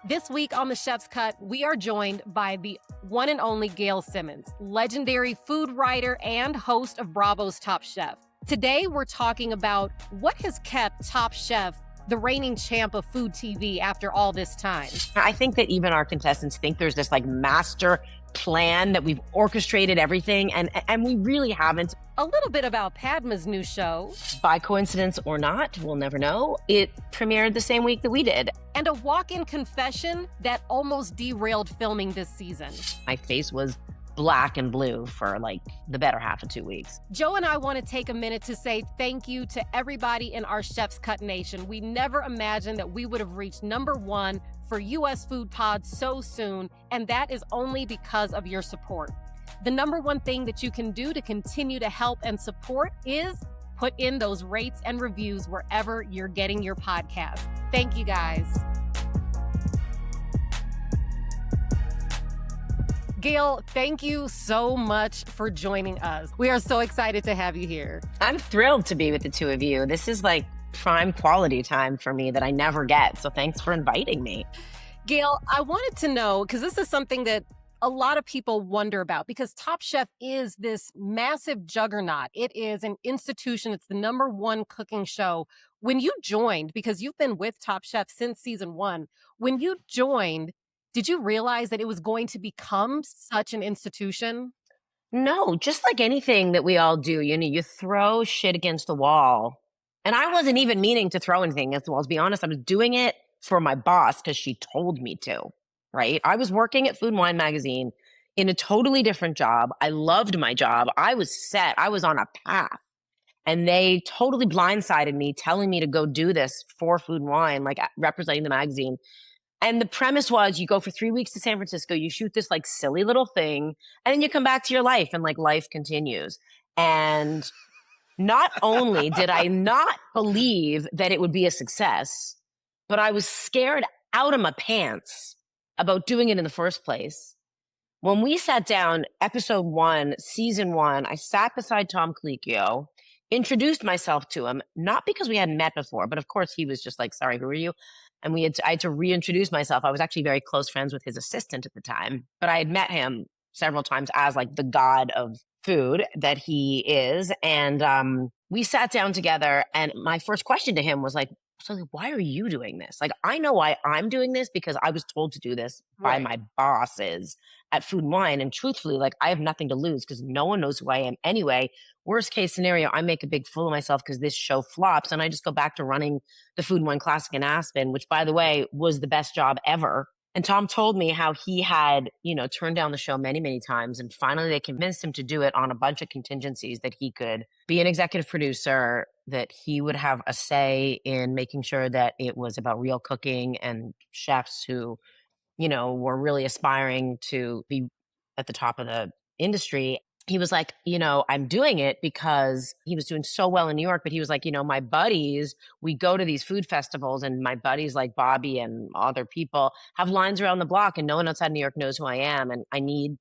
This week on The Chef's Cut, we are joined by the one and only Gail Simmons, legendary food writer and host of Bravo's Top Chef. Today, we're talking about what has kept Top Chef the reigning champ of food TV after all this time. I think that even our contestants think there's this like master plan that we've orchestrated everything, and we really haven't. A little bit about Padma's new show. By coincidence or not, we'll never know. It premiered the same week that we did. And a walk-in confession that almost derailed filming this season. My face was black and blue for like the better half of 2 weeks. Joe and I want to take a minute to say thank you to everybody in our Chef's Cut Nation. We never imagined that we would have reached #1 for U.S. food pods so soon, and that is only because of your support. The #1 thing that you can do to continue to help and support is put in those rates and reviews wherever you're getting your podcast. Thank you, guys. Gail, thank you so much for joining us. We are so excited to have you here. I'm thrilled to be with the two of you. This is like prime quality time for me that I never get. So thanks for inviting me. Gail, I wanted to know, because this is something that a lot of people wonder about, because Top Chef is this massive juggernaut. It is an institution. It's the #1 cooking show. When you joined, because you've been with Top Chef since season 1, when you joined, did you realize that it was going to become such an institution? No, just like anything that we all do, you throw shit against the wall. And I wasn't even meaning to throw anything against the wall. To be honest, I was doing it for my boss because she told me to, right? I was working at Food and Wine magazine in a totally different job. I loved my job. I was set. I was on a path. And they totally blindsided me, telling me to go do this for Food and Wine, like representing the magazine. And the premise was you go for 3 weeks to San Francisco, you shoot this like silly little thing, and then you come back to your life and like life continues. And not only did I not believe that it would be a success, but I was scared out of my pants about doing it in the first place. When we sat down, episode 1, season 1, I sat beside Tom Colicchio, introduced myself to him, not because we hadn't met before, but of course he was just like, sorry, who are you? And I had to reintroduce myself. I was actually very close friends with his assistant at the time, but I had met him several times as like the god of food that he is. And we sat down together, and my first question to him was like, so why are you doing this? Like, I know why I'm doing this because I was told to do this by my bosses at Food and Wine. And truthfully, like, I have nothing to lose because no one knows who I am anyway. Worst case scenario, I make a big fool of myself because this show flops and I just go back to running the Food and Wine Classic in Aspen, which, by the way, was the best job ever. And Tom told me how he had, turned down the show many, many times. And finally, they convinced him to do it on a bunch of contingencies, that he could be an executive producer, that he would have a say in making sure that it was about real cooking and chefs who, were really aspiring to be at the top of the industry. He was like, I'm doing it because he was doing so well in New York, but he was like, my buddies, we go to these food festivals and my buddies like Bobby and other people have lines around the block and no one outside New York knows who I am. And I need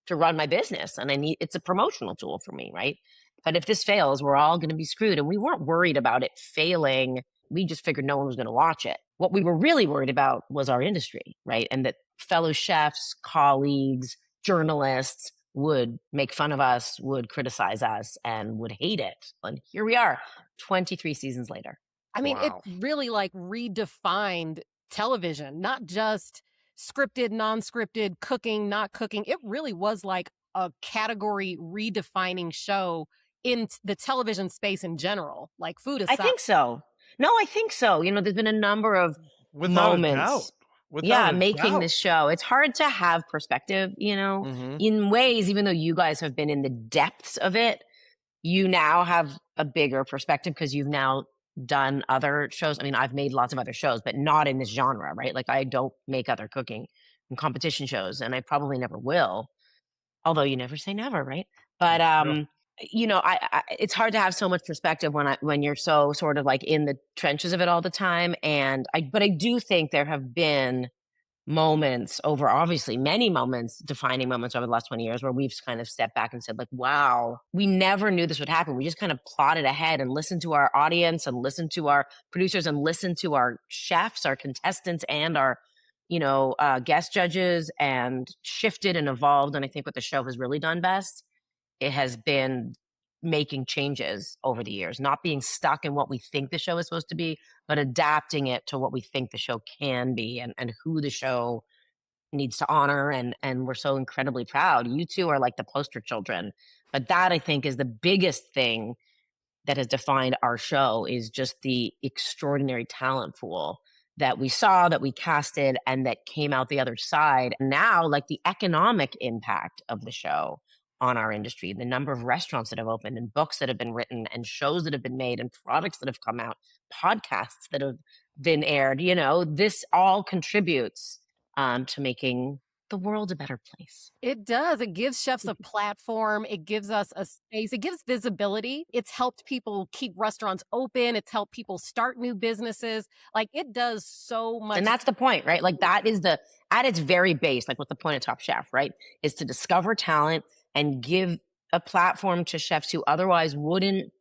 to run my business and it's a promotional tool for me, right? But if this fails, we're all going to be screwed. And we weren't worried about it failing. We just figured no one was going to watch it. What we were really worried about was our industry, right? And that fellow chefs, colleagues, journalists would make fun of us, would criticize us, and would hate it. And here we are, 23 seasons later. I mean, It really like redefined television, not just scripted, non-scripted, cooking, not cooking. It really was like a category redefining show in the television space in general, like food aside. I think so. No, I think so. There's been a number of moments. Making this show. It's hard to have perspective, in ways, even though you guys have been in the depths of it, you now have a bigger perspective because you've now done other shows. I mean, I've made lots of other shows, but not in this genre, right? Like I don't make other cooking and competition shows, and I probably never will. Although you never say never, right? But it's hard to have so much perspective when you're so sort of like in the trenches of it all the time. But I do think there have been moments obviously many moments, defining moments over the last 20 years where we've kind of stepped back and said like, wow, we never knew this would happen. We just kind of plotted ahead and listened to our audience and listened to our producers and listened to our chefs, our contestants, and our guest judges and shifted and evolved. And I think what the show has really done best, it has been making changes over the years, not being stuck in what we think the show is supposed to be, but adapting it to what we think the show can be and who the show needs to honor. And we're so incredibly proud. You two are like the poster children. But that, I think, is the biggest thing that has defined our show, is just the extraordinary talent pool that we saw, that we casted, and that came out the other side. And now, like, the economic impact of the show on our industry, the number of restaurants that have opened and books that have been written and shows that have been made and products that have come out, podcasts that have been aired, this all contributes to making the world a better place. It does. It gives chefs a platform. It gives us a space. It gives visibility. It's helped people keep restaurants open. It's helped people start new businesses. Like, it does so much. And that's the point, right? Like, that is at its very base, like, what's the point of Top Chef, right? Is to discover talent and give a platform to chefs who otherwise wouldn't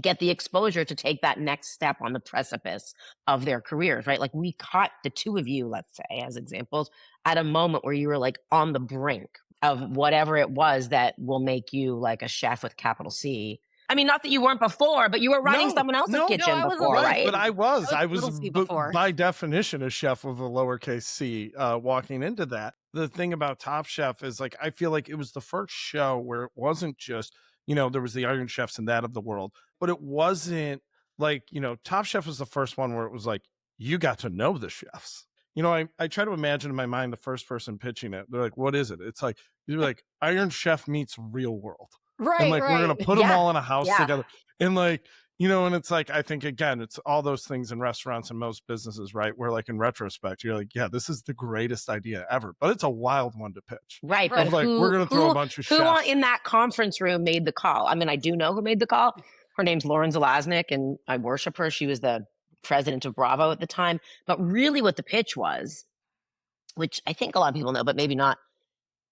get the exposure to take that next step on the precipice of their careers, right? Like, we caught the two of you, let's say, as examples, at a moment where you were like on the brink of whatever it was that will make you like a chef with capital C. I mean, not that you weren't before, but you were running someone else's kitchen before, right? But I was before. by definition a chef with a lowercase c walking into that. The thing about Top Chef is, like, I feel like it was the first show where it wasn't just, there was the Iron Chefs and that of the world, but it wasn't like, Top Chef was the first one where it was like, you got to know the chefs. I try to imagine in my mind the first person pitching it. They're like, what is it? It's like, you're like, Iron Chef meets Real World. Right. And like, right. we're going to put them all in a house together. And like, and it's like, I think, again, it's all those things in restaurants and most businesses, right? Where, like, in retrospect, you're like, yeah, this is the greatest idea ever, but it's a wild one to pitch. Right. But like, we're going to throw a bunch of chefs. Who in that conference room made the call? I mean, I do know who made the call. Her name's Lauren Zelaznik, and I worship her. She was the president of Bravo at the time. But really what the pitch was, which I think a lot of people know, but maybe not,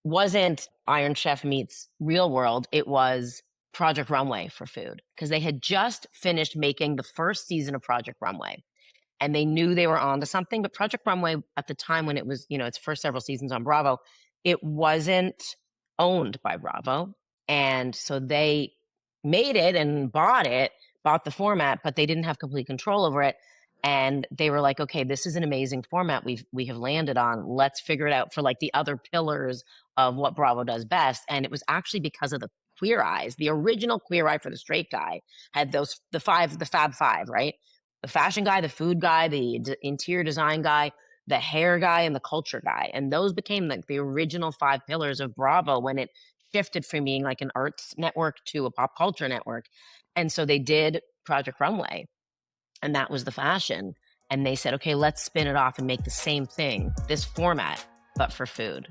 wasn't Iron Chef meets Real World. It was Project Runway for food, because they had just finished making the first season of Project Runway, and they knew they were onto something. But Project Runway, at the time when it was, its first several seasons on Bravo, it wasn't owned by Bravo. And so they made it and bought the format, but they didn't have complete control over it. And they were like, okay, this is an amazing format we have landed on. Let's figure it out for like the other pillars of what Bravo does best. And it was actually because of the Queer Eyes. The original Queer Eye for the Straight Guy had the Fab Five, right? The fashion guy, the food guy, the interior design guy, the hair guy, and the culture guy. And those became like the original 5 pillars of Bravo when it shifted from being like an arts network to a pop culture network. And so they did Project Runway, and that was the fashion. And they said, okay, let's spin it off and make the same thing, this format, but for food.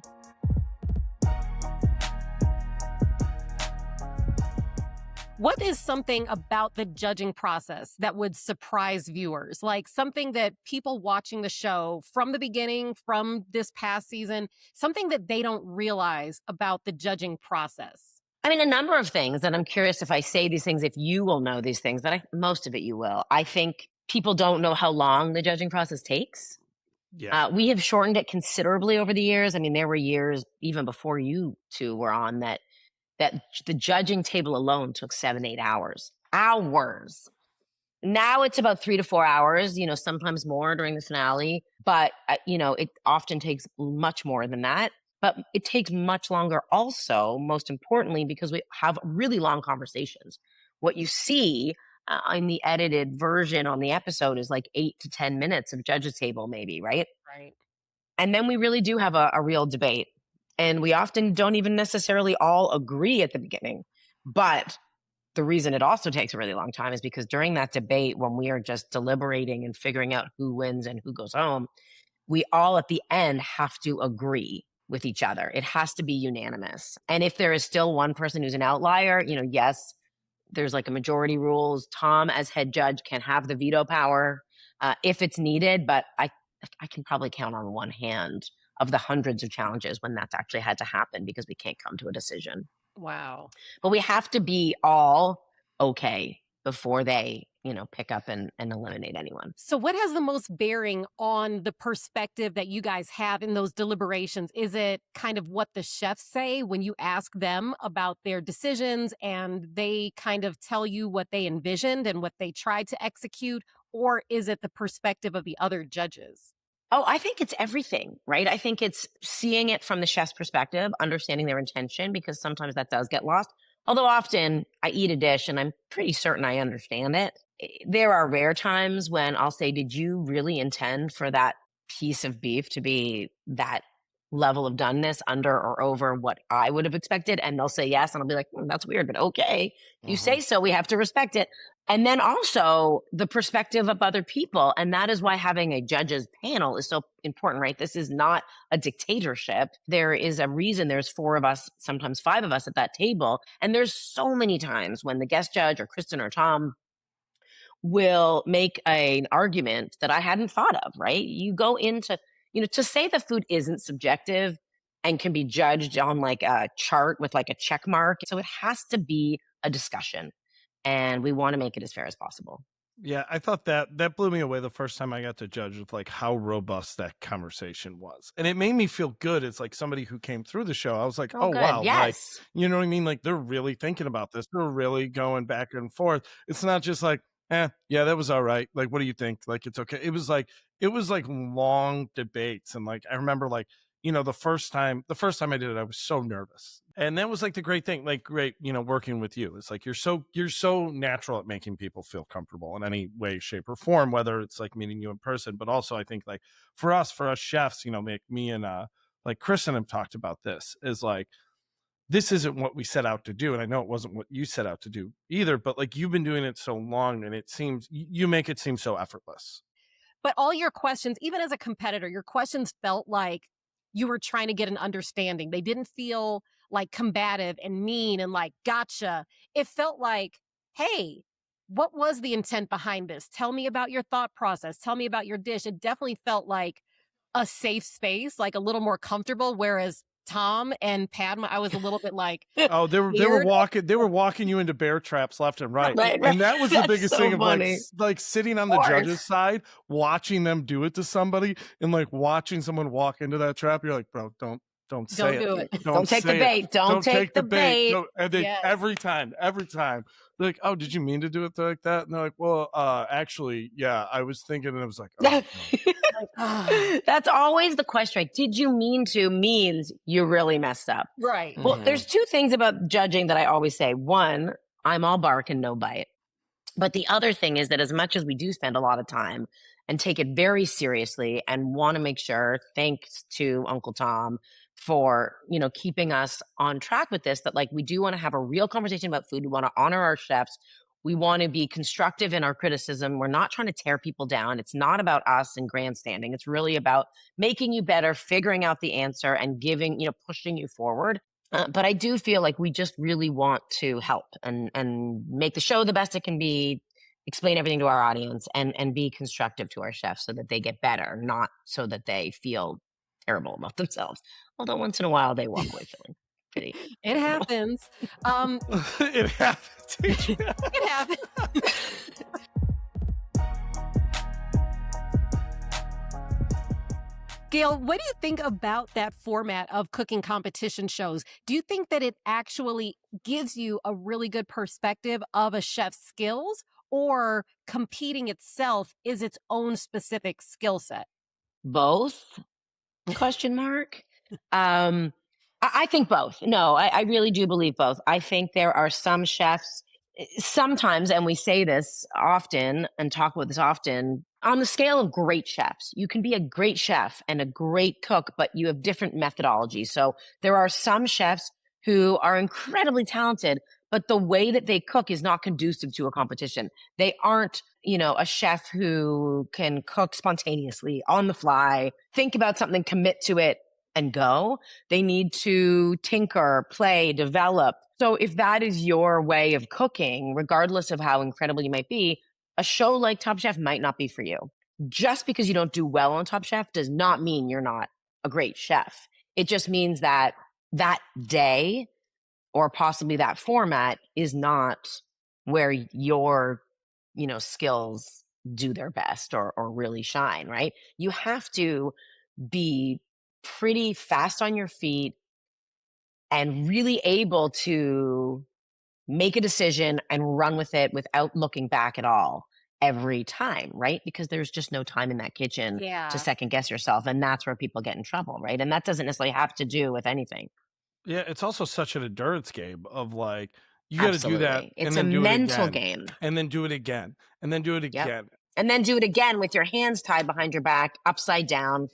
What is something about the judging process that would surprise viewers? Like something that people watching the show from the beginning, from this past season, something that they don't realize about the judging process? I mean, a number of things, and I'm curious if I say these things, if you will know these things, but most of it you will. I think people don't know how long the judging process takes. Yeah. We have shortened it considerably over the years. I mean, there were years, even before you two were on, that the judging table alone took 7-8 hours. Now it's about 3 to 4 hours, sometimes more during the finale. But, it often takes much more than that. But it takes much longer also, most importantly, because we have really long conversations. What you see in the edited version on the episode is like 8 to 10 minutes of judges table, maybe, right? Right. And then we really do have a real debate. And we often don't even necessarily all agree at the beginning. But the reason it also takes a really long time is because during that debate, when we are just deliberating and figuring out who wins and who goes home, we all at the end have to agree with each other. It has to be unanimous. And if there is still one person who's an outlier, yes, there's like a majority rules. Tom, as head judge, can have the veto power if it's needed, but I can probably count on one hand of the hundreds of challenges when that's actually had to happen because we can't come to a decision. Wow. But we have to be all okay before they pick up and eliminate anyone. So, what has the most bearing on the perspective that you guys have in those deliberations? Is it kind of what the chefs say when you ask them about their decisions and they kind of tell you what they envisioned and what they tried to execute? Or is it the perspective of the other judges? Oh, I think it's everything, right? I think it's seeing it from the chef's perspective, understanding their intention, because sometimes that does get lost. Although often I eat a dish and I'm pretty certain I understand it. There are rare times when I'll say, did you really intend for that piece of beef to be that level of doneness under or over what I would have expected? And they'll say yes. And I'll be like, that's weird, but okay. You say so, we have to respect it. And then also the perspective of other people. And that is why having a judges panel is so important, right? This is not a dictatorship. There is a reason there's 4 of us, sometimes 5 of us at that table. And there's so many times when the guest judge or Kristen or Tom will make an argument that I hadn't thought of, right? You go into, to say the food isn't subjective and can be judged on like a chart with like a check mark. So it has to be a discussion. And we want to make it as fair as possible. Yeah, I thought that blew me away the first time I got to judge with like how robust that conversation was. And it made me feel good. It's like somebody who came through the show. I was like, oh good. wow, like, Yes. you know what I mean? Like they're really thinking about this. They're really going back and forth. It's not just like, yeah, that was all right. Like, what do you think? Like, it's okay. It was like long debates. And like, I remember like, the first time I did it, I was so nervous. And that was like the great thing, like great, working with you. It's like, you're so natural at making people feel comfortable in any way, shape or form, whether it's like meeting you in person, but also I think like for us chefs, me and like Kristen have talked about this is like, this isn't what we set out to do. And I know it wasn't what you set out to do either, but like you've been doing it so long and it seems you make it seem so effortless. But all your questions, even as a competitor, your questions felt like you were trying to get an understanding. They didn't feel like combative and mean and like, gotcha. It felt like, hey, what was the intent behind this? Tell me about your thought process. Tell me about your dish. It definitely felt like a safe space, like a little more comfortable. Whereas Tom and Padma, I was a little bit like, oh, they were walking you into bear traps left and right. Right. And that was the biggest so thing of funny. like sitting on the judges side, watching them do it to somebody and like watching someone walk into that trap. You're like, bro, don't say do it. it. Don't take the bait. Don't take the bait. And they, Yes. every time, they're like, oh, did you mean to do it like that? And they're like, well, actually, yeah, I was thinking, and I was like, oh, no. That's always the question, right? Did you mean to means you really messed up. Right. Well, there's 2 things about judging that I always say. One, I'm all bark and no bite. But the other thing is that as much as we do spend a lot of time and take it very seriously and want to make sure, thanks to Uncle Tom for, keeping us on track with this, that like we do want to have a real conversation about food. We want to honor our chefs. We want to be constructive in our criticism. We're not trying to tear people down. It's not about us and grandstanding. It's really about making you better, figuring out the answer and giving, pushing you forward. But I do feel like we just really want to help and make the show the best it can be, explain everything to our audience and be constructive to our chefs so that they get better, not so that they feel terrible about themselves. Although once in a while they walk away feeling pretty. It happens. It happens. It happens. Gail, what do you think about that format of cooking competition shows? Do you think that it actually gives you a really good perspective of a chef's skills, or competing itself is its own specific skill set? Both? Question mark. I think both. No, I really do believe both. I think there are some chefs sometimes, and we say this often and talk about this often, on the scale of great chefs, you can be a great chef and a great cook, but you have different methodologies. So there are some chefs who are incredibly talented, but the way that they cook is not conducive to a competition. They aren't, a chef who can cook spontaneously on the fly, think about something, commit to it, and go. They need to tinker, play, develop. So if that is your way of cooking, regardless of how incredible you might be, a show like Top Chef might not be for you. Just because you don't do well on Top Chef does not mean you're not a great chef. It just means that that day or possibly that format is not where your skills do their best or really shine, right? You have to be pretty fast on your feet and really able to make a decision and run with it without looking back at all every time, right? Because there's just no time in that kitchen to Yeah, second guess yourself. And that's where people get in trouble, right? And that doesn't necessarily have to do with anything. Yeah, it's also such an endurance game of like, you got to do that Absolutely. It's and a then do it mental again, game. and then do it again, and then do it Yep. again. And then do it again with your hands tied behind your back, upside down,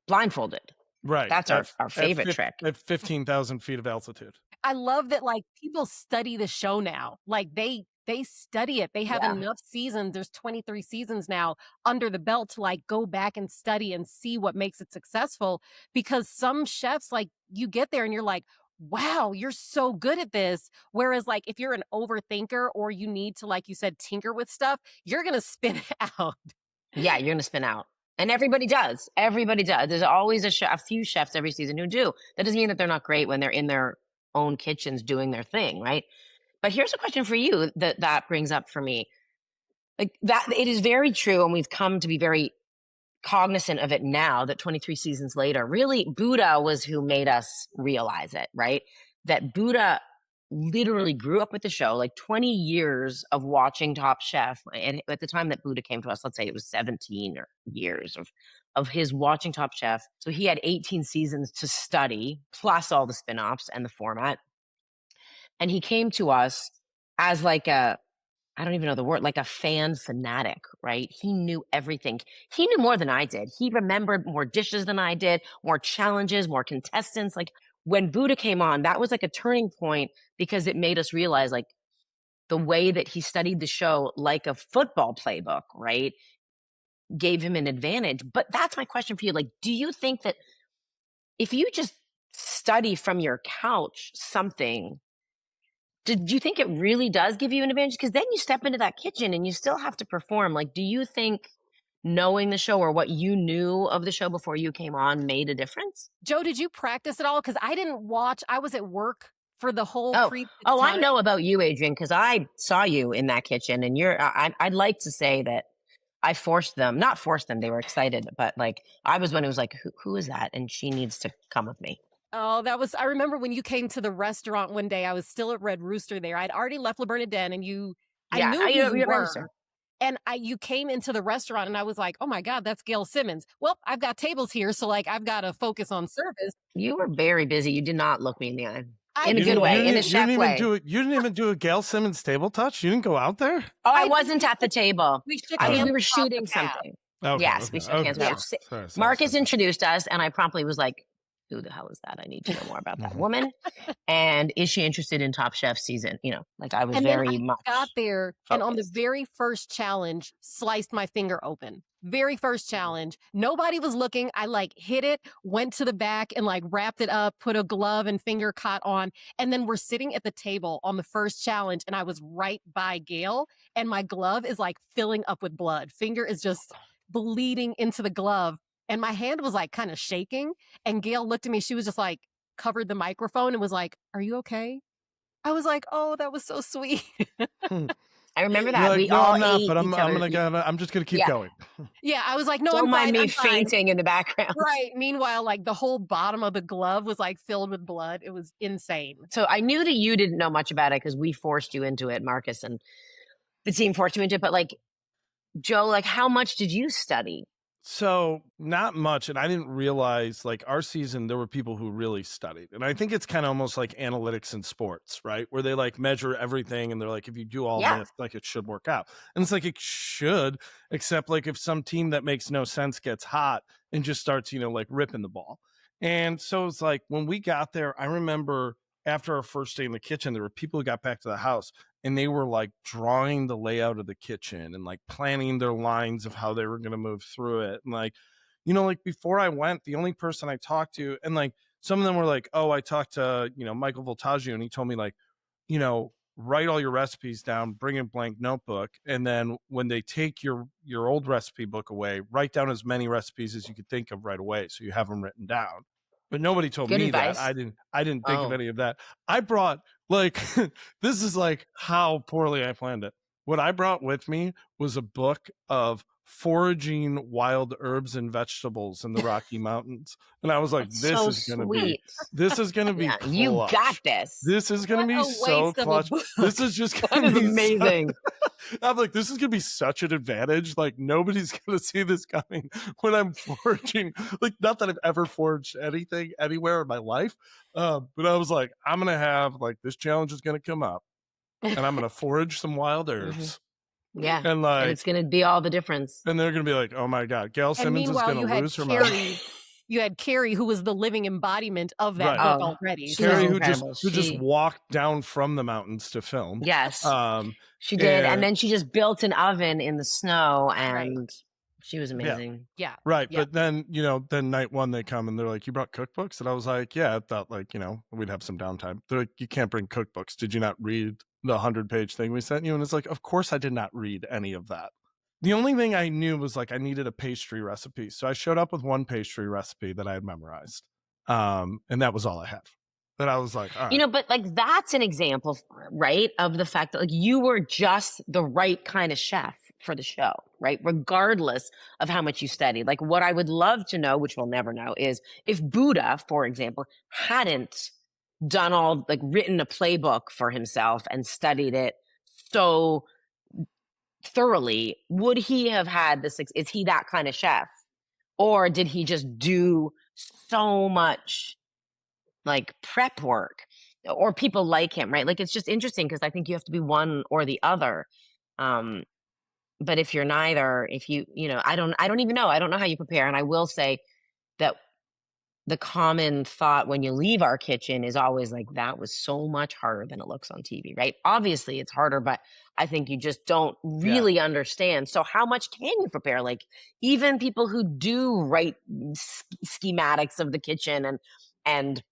blindfolded. Right. That's our favorite trick. At 15,000 feet of altitude. I love that, like, people study the show now. Like, they study it. They have Yeah. enough seasons, there's 23 seasons now under the belt to, like, go back and study and see what makes it successful, because some chefs, like, you get there and you're like, "Wow, you're so good at this." Whereas, like, if you're an overthinker or you need to, like you said, tinker with stuff, you're gonna spin out. Yeah, you're gonna spin out. And everybody does. Everybody does. There's always a few chefs every season who do. That doesn't mean that they're not great when they're in their own kitchens doing their thing, right? But here's a question for you that brings up for me. Like that it is very true, and we've come to be very cognizant of it now that 23 seasons later, really Buddha was who made us realize it, right? That Buddha literally grew up with the show, like 20 years of watching Top Chef. And at the time that Buddha came to us, let's say it was 17 or years of his watching Top Chef. So he had 18 seasons to study, plus all the spin-offs and the format. And he came to us as like I don't even know the word, like a fan fanatic, right? He knew everything. He knew more than I did. He remembered more dishes than I did, more challenges, more contestants. Like when Buddha came on, that was like a turning point because it made us realize like the way that he studied the show like a football playbook, right? Gave him an advantage. But that's my question for you. Like, do you think that if you just study from your couch something, did you think it really does give you an advantage? Because then you step into that kitchen and you still have to perform. Like, do you think knowing the show or what you knew of the show before you came on made a difference? Joe, did you practice at all? Because I didn't watch. I was at work for the whole Oh, previous I time. know about you, Adrian, because I saw you in that kitchen, and I'd like to say that I forced them, not forced them, they were excited, but like I was one who was like, who is that? And she needs to come with me. Oh, I remember when you came to the restaurant one day, I was still at Red Rooster there. I'd already left Le Bernardin and I Yeah, knew who you you're were. registered. And you came into the restaurant and I was like, oh my God, that's Gail Simmons. Well, I've got tables here. So like, I've got to focus on service. You were very busy. You did not look me in the eye. I In a You good didn't, way, in a you chef didn't even way. do it. You didn't even do a Gail Simmons table touch. You didn't go out there. Oh, I I wasn't at the table. We shook I was, hands we were across the shooting path. something. Okay, Yes, okay, we shook hands. okay. About it. Sorry, Marcus sorry. introduced us, and I promptly was like, who the hell is that? I need to know more about that woman. And is she interested in Top Chef season? Like I was And then very I much got there and on the focused. very first challenge, sliced my finger open. Very first challenge. Nobody was looking. I like hit it, went to the back and like wrapped it up, put a glove and finger cot on. And then we're sitting at the table on the first challenge and I was right by Gail and my glove is like filling up with blood. Finger is just bleeding into the glove. And my hand was like kind of shaking. And Gail looked at me. She was just like covered the microphone and was like, "Are you okay?" I was like, "Oh, that was so sweet." I remember You're that. like, We no, all I'm not, ate but each other. I'm just gonna keep Yeah. going. Yeah, I was like, "No, Don't I'm mind fine, me I'm fine." fainting in the background. Right. Meanwhile, like the whole bottom of the glove was like filled with blood. It was insane. So I knew that you didn't know much about it because we forced you into it, Marcus, and the team forced you into it. But like, Joe, like how much did you study? So not much, and I didn't realize like our season there were people who really studied, and I think it's kind of almost like analytics in sports, right? Where they like measure everything, and they're like, if you do all Yeah. this, like it should work out, and it's like it should, except like if some team that makes no sense gets hot and just starts, like ripping the ball, and so it's like when we got there, I remember after our first day in the kitchen, there were people who got back to the house and they were like drawing the layout of the kitchen and like planning their lines of how they were going to move through it. And like, like before I went, the only person I talked to, and like some of them were like, oh, I talked to, Michael Voltaggio, and he told me like, write all your recipes down, bring a blank notebook. And then when they take your old recipe book away, write down as many recipes as you could think of right away. So you have them written down. But nobody told Good me advice. that. I didn't think of Oh. any of that. I brought like this is like how poorly I planned it. What I brought with me was a book of foraging wild herbs and vegetables in the Rocky Mountains. And I was like, That's so sweet. this is gonna be Yeah, you got clutch. this. This is gonna What be a so waste of a clutch. book. This is just That gonna is be amazing. I'm like, this is gonna be such an advantage. Like nobody's gonna see this coming when I'm foraging. Like, not that I've ever foraged anything anywhere in my life. But I was like, I'm gonna have like this challenge is gonna come up and I'm gonna forage some wild herbs. Yeah, And and like, it's gonna be all the difference. and they're gonna be like, oh my God, Gail And Simmons is meanwhile, gonna you had lose her mind. Carrie, who was the living embodiment of that Right. book Oh, already. she was Carrie, So incredible. who just She walked down from the mountains to film. Yes, Um, she did, and and then she just built an oven in the snow, Right. and she was yeah, amazing. yeah. right. Yeah. But then, then night one they come and they're like, you brought cookbooks? And I was like, yeah, I thought like, we'd have some downtime. They're like, you can't bring cookbooks. Did you not read the 100-page thing we sent you? And it's like, of course I did not read any of that. The only thing I knew was like I needed a pastry recipe. So I showed up with one pastry recipe that I had memorized. And that was all I have. But I was like, all right. But like that's an example, right, of the fact that like you were just the right kind of chef for the show, right? Regardless of how much you studied. Like what I would love to know, which we'll never know, is if Buddha, for example, hadn't done all like written a playbook for himself and studied it so thoroughly, would he have had this? Is he that kind of chef? Or did he just do so much like prep work or people like him, right? Like it's just interesting because I think you have to be one or the other. But if you're neither, if I don't even know. I don't know how you prepare. And I will say that the common thought when you leave our kitchen is always like, that was so much harder than it looks on TV, right? Obviously it's harder, but I think you just don't really understand. So how much can you prepare? Like even people who do write schematics of the kitchen and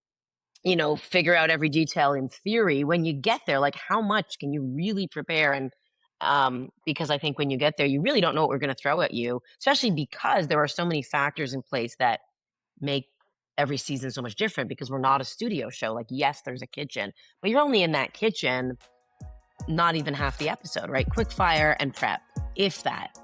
figure out every detail in theory, when you get there, like how much can you really prepare? And because I think when you get there, you really don't know what we're going to throw at you, especially because there are so many factors in place that make every season so much different because we're not a studio show. Like, yes, there's a kitchen, but you're only in that kitchen not even half the episode, right? Quick fire and prep, if that.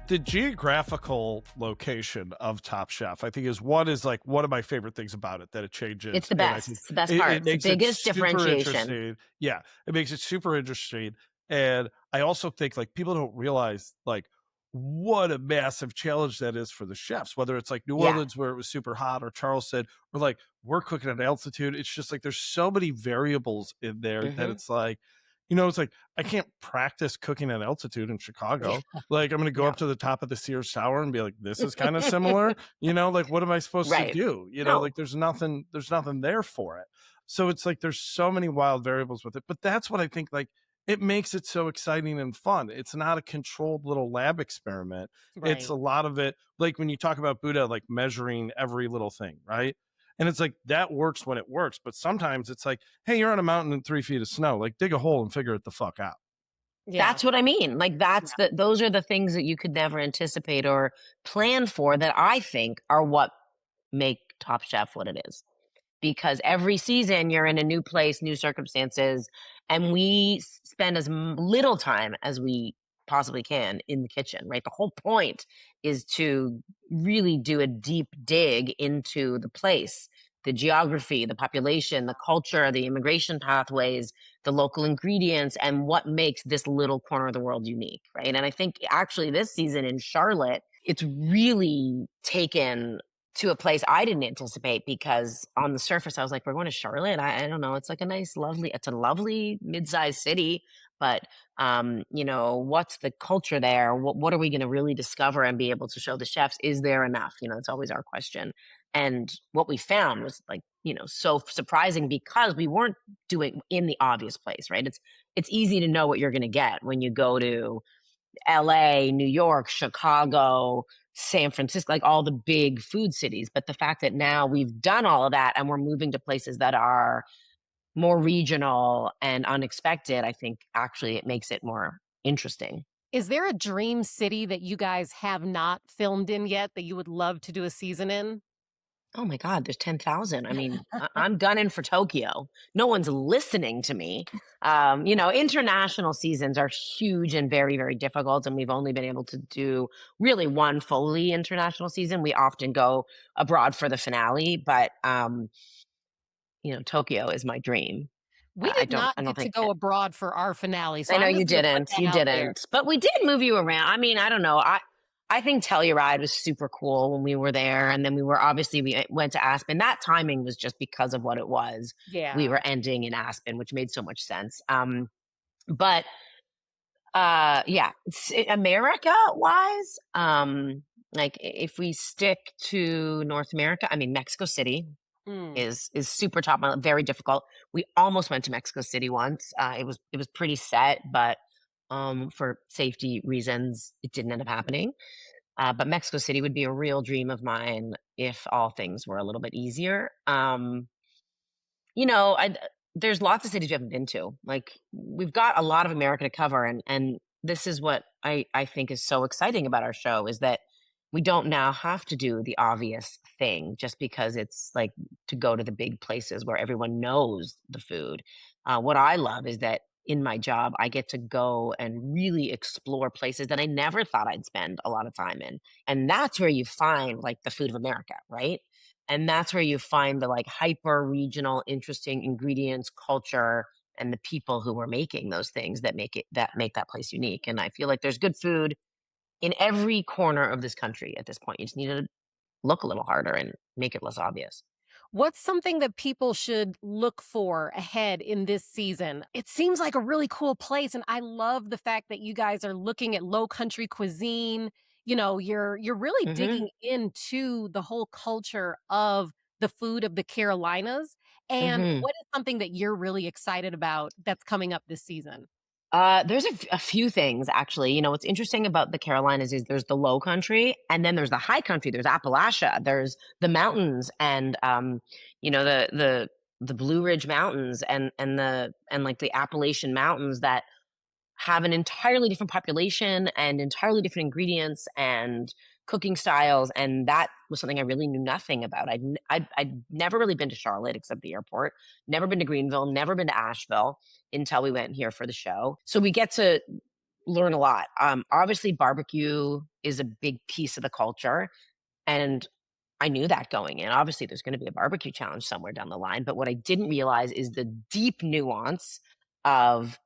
The geographical location of Top Chef, I think, is one of my favorite things about it, that it changes. It's the best. It's the best part. It's the biggest differentiation. Yeah, it makes it super interesting. And I also think like people don't realize like what a massive challenge that is for the chefs, whether it's like New Orleans where it was super hot or Charleston or like we're cooking at altitude. It's just like there's so many variables in there that it's like, it's like I can't practice cooking at altitude in Chicago. Like I'm going to go up to the top of the Sears Tower and be like, this is kind of similar, like what am I supposed to do? Like there's nothing there for it. So it's like there's so many wild variables with it. But that's what I think like it makes it so exciting and fun. It's not a controlled little lab experiment. Right. It's a lot of it, like when you talk about Buddha, like measuring every little thing, right? And it's like that works when it works, but sometimes it's like, hey, you're on a mountain in 3 feet of snow, like dig a hole and figure it the fuck out. Yeah. That's what I mean. Like those are the things that you could never anticipate or plan for that I think are what make Top Chef what it is. Because every season you're in a new place, new circumstances, and we spend as little time as we possibly can in the kitchen, right? The whole point is to really do a deep dig into the place, the geography, the population, the culture, the immigration pathways, the local ingredients, and what makes this little corner of the world unique, right? And I think actually this season in Charlotte, it's really taken to a place I didn't anticipate because on the surface I was like, we're going to Charlotte. I don't know. It's like it's a lovely mid-sized city, but what's the culture there? What are we going to really discover and be able to show the chefs? Is there enough? It's always our question. And what we found was like, so surprising because we weren't doing in the obvious place, right? It's easy to know what you're going to get when you go to LA, New York, Chicago, San Francisco, like all the big food cities. But the fact that now we've done all of that and we're moving to places that are more regional and unexpected, I think actually it makes it more interesting. Is there a dream city that you guys have not filmed in yet that you would love to do a season in? Oh my God, there's 10,000. I mean, I'm gunning for Tokyo. No one's listening to me. International seasons are huge and very, very difficult. And we've only been able to do really one fully international season. We often go abroad for the finale, but, Tokyo is my dream. We did not I don't get to think go abroad for our finale, so I know I'm just gonna put you that out there. didn't, but we did move you around. I mean, I don't know. I think Telluride was super cool when we were there, and then we went to Aspen. That timing was just because of what it was. We Yeah. were ending in Aspen, which made so much sense. But yeah, America wise, like if we stick to North America, I mean Mexico City Mm. is super top, very difficult. We almost went to Mexico City once. It was pretty set, but for safety reasons, it didn't end up happening. But Mexico City would be a real dream of mine if all things were a little bit easier. You know, I there's lots of cities we haven't been to. Like, we've got a lot of America to cover, and this is what I think is so exciting about our show is that we don't now have to do the obvious thing just because it's like to go to the big places where everyone knows the food. What I love is that in my job, I get to go and really explore places that I never thought I'd spend a lot of time in. And that's where you find like the food of America, right? And that's where you find the, like, hyper regional, interesting ingredients, culture, and the people who are making those things that make that place unique, and I feel like there's good food in every corner of this country at this point. You just need to look a little harder and make it less obvious. What's something that people should look for ahead in this season? It seems like a really cool place, and I love the fact that you guys are looking at low country cuisine. You're really Mhm, digging into the whole culture of the food of the Carolinas. And mhm. what is something that you're really excited about that's coming up this season? There's a few things actually. What's interesting about the Carolinas is there's the low country and then there's the high country. There's Appalachia, there's the mountains and the Blue Ridge Mountains and like the Appalachian Mountains that have an entirely different population and entirely different ingredients and cooking styles, and that was something I really knew nothing about. I'd never really been to Charlotte except the airport, never been to Greenville, never been to Asheville until we went here for the show. So we get to learn a lot. Obviously, barbecue is a big piece of the culture, and I knew that going in. Obviously, there's gonna be a barbecue challenge somewhere down the line, but what I didn't realize is the deep nuance of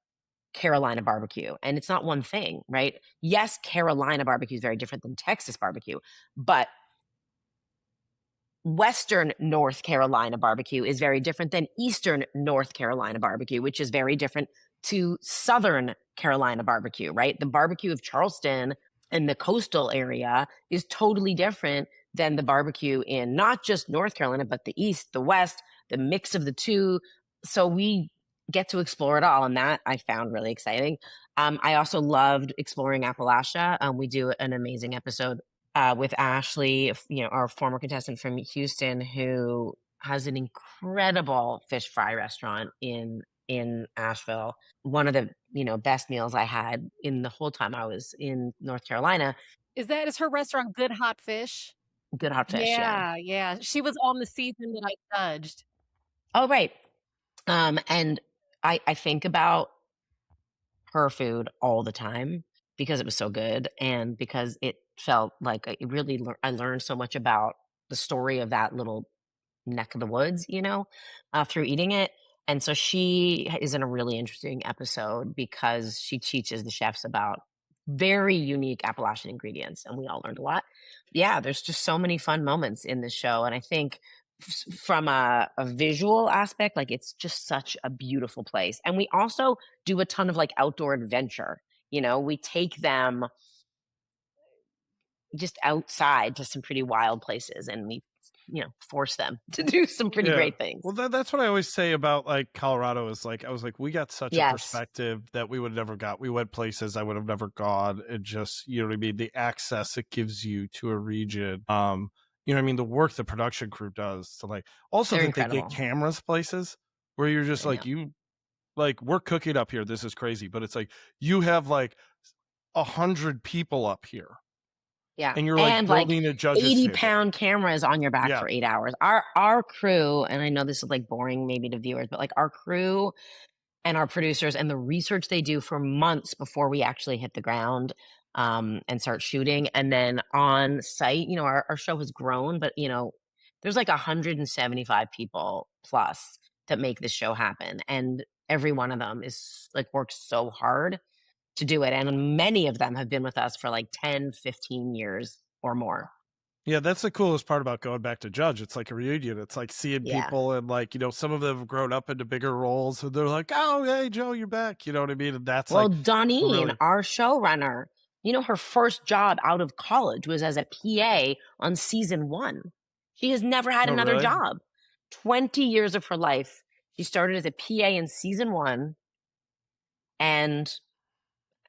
Carolina barbecue, and it's not one thing, right? Yes, Carolina barbecue is very different than Texas barbecue, but Western North Carolina barbecue is very different than Eastern North Carolina barbecue, which is very different to Southern Carolina barbecue, right? The barbecue of Charleston and the coastal area is totally different than the barbecue in not just North Carolina, but the East, the West, the mix of the two. So we get to explore it all, and that I found really exciting. I also loved exploring Appalachia. We do an amazing episode with Ashley, our former contestant from Houston, who has an incredible fish fry restaurant in Asheville. One of the best meals I had in the whole time I was in North Carolina. Is her restaurant Good Hot Fish? Good hot fish, yeah. Yeah, yeah. She was on the season that I judged. Oh, right. And I think about her food all the time because it was so good and because it felt like I learned so much about the story of that little neck of the woods, through eating it. And so she is in a really interesting episode because she teaches the chefs about very unique Appalachian ingredients, and we all learned a lot. Yeah, there's just so many fun moments in this show, and I think from a visual aspect, like it's just such a beautiful place. And we also do a ton of like outdoor adventure. We take them just outside to some pretty wild places and we force them to do some pretty Yeah. great things. Well, that's what I always say about like Colorado is like I was like we got such a Yes, perspective that we would have never got. We went places I would have never gone. It just you know what I mean. The access it gives you to a region. You know what I mean. The work the production crew does to like also they're that they get incredible. cameras places where you're just I know. like you like we're cooking up here. This is crazy, but it's like you have like 100 people up here Yeah. and you're like And like building a judge's table. 80-pound cameras on your back Yeah. for 8 hours. Our crew, and I know this is like boring maybe to viewers, but like our crew and our producers and the research they do for months before we actually hit the ground and start shooting. And then on site, our show has grown, but there's like 175 people plus that make this show happen. And every one of them is like works so hard to do it. And many of them have been with us for like 10, 15 years or more. Yeah, that's the coolest part about going back to judge. It's like a reunion. It's like seeing Yeah. people and like, some of them have grown up into bigger roles and they're like, "Oh, hey, Joe, you're back." You know what I mean? And that's Well, like Donine, really our showrunner, her first job out of college was as a PA on season 1. She has never had Oh, another really? job. 20 years of her life. She started as a PA in season 1. And,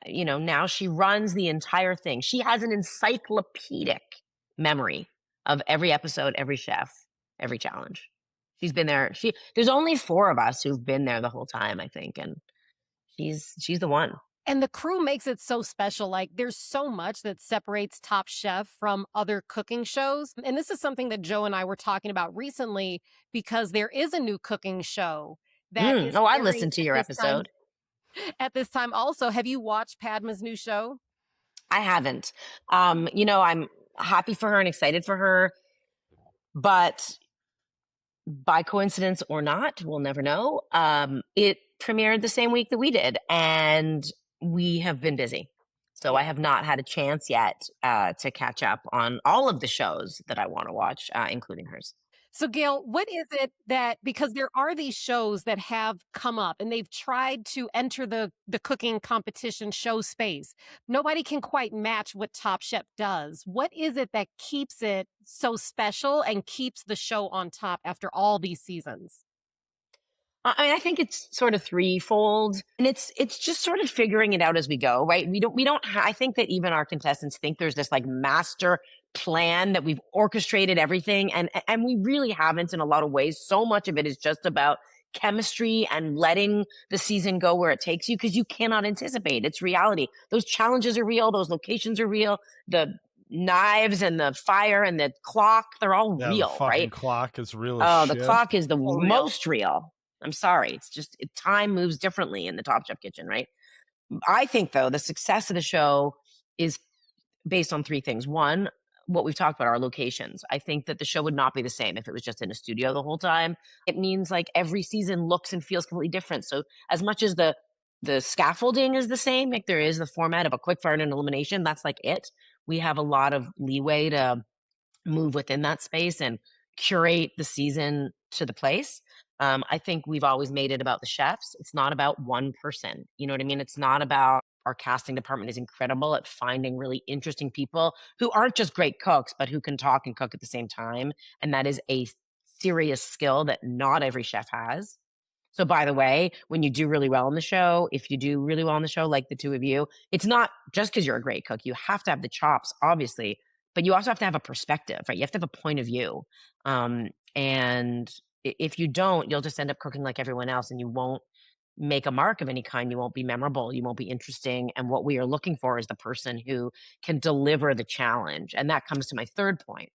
now she runs the entire thing. She has an encyclopedic memory of every episode, every chef, every challenge. She's been there. There's only 4 of us who've been there the whole time, I think. And she's the one. And the crew makes it so special. Like, there's so much that separates Top Chef from other cooking shows. And this is something that Joe and I were talking about recently because there is a new cooking show that is Oh, I airing listened to at your this time. episode. At this time, also, have you watched Padma's new show? I haven't. I'm happy for her and excited for her, but by coincidence or not, we'll never know. It premiered the same week that we did, and we have been busy. So I have not had a chance yet to catch up on all of the shows that I want to watch, including hers. So, Gail, what is it that, because there are these shows that have come up and they've tried to enter the cooking competition show space. Nobody can quite match what Top Chef does. What is it that keeps it so special and keeps the show on top after all these seasons? I mean, I think it's sort of threefold, and it's just sort of figuring it out as we go, right? I think that even our contestants think there's this like master plan that we've orchestrated everything, and we really haven't in a lot of ways. So much of it is just about chemistry and letting the season go where it takes you because you cannot anticipate. It's reality. Those challenges are real. Those locations are real. The knives and the fire and the clock, they're all yeah, the real, fucking right? clock is real as Oh, the shit. clock is the So real. most real. I'm sorry. It's just time moves differently in the Top Chef kitchen, right? I think though the success of the show is based on 3 things. One, what we've talked about, our locations. I think that the show would not be the same if it was just in a studio the whole time. It means like every season looks and feels completely different. So as much as the scaffolding is the same, like there is the format of a quick fire and an elimination, that's like it. We have a lot of leeway to move within that space and curate the season to the place. I think we've always made it about the chefs. It's not about one person. You know what I mean? It's not about our casting department is incredible at finding really interesting people who aren't just great cooks, but who can talk and cook at the same time. And that is a serious skill that not every chef has. So by the way, when you do really well on the show, if you do really well on the show, like the 2 of you, it's not just because you're a great cook. You have to have the chops, obviously, but you also have to have a perspective, right? You have to have a point of view. And if you don't, you'll just end up cooking like everyone else and you won't make a mark of any kind. You won't be memorable. You won't be interesting. And what we are looking for is the person who can deliver the challenge. And that comes to my third point,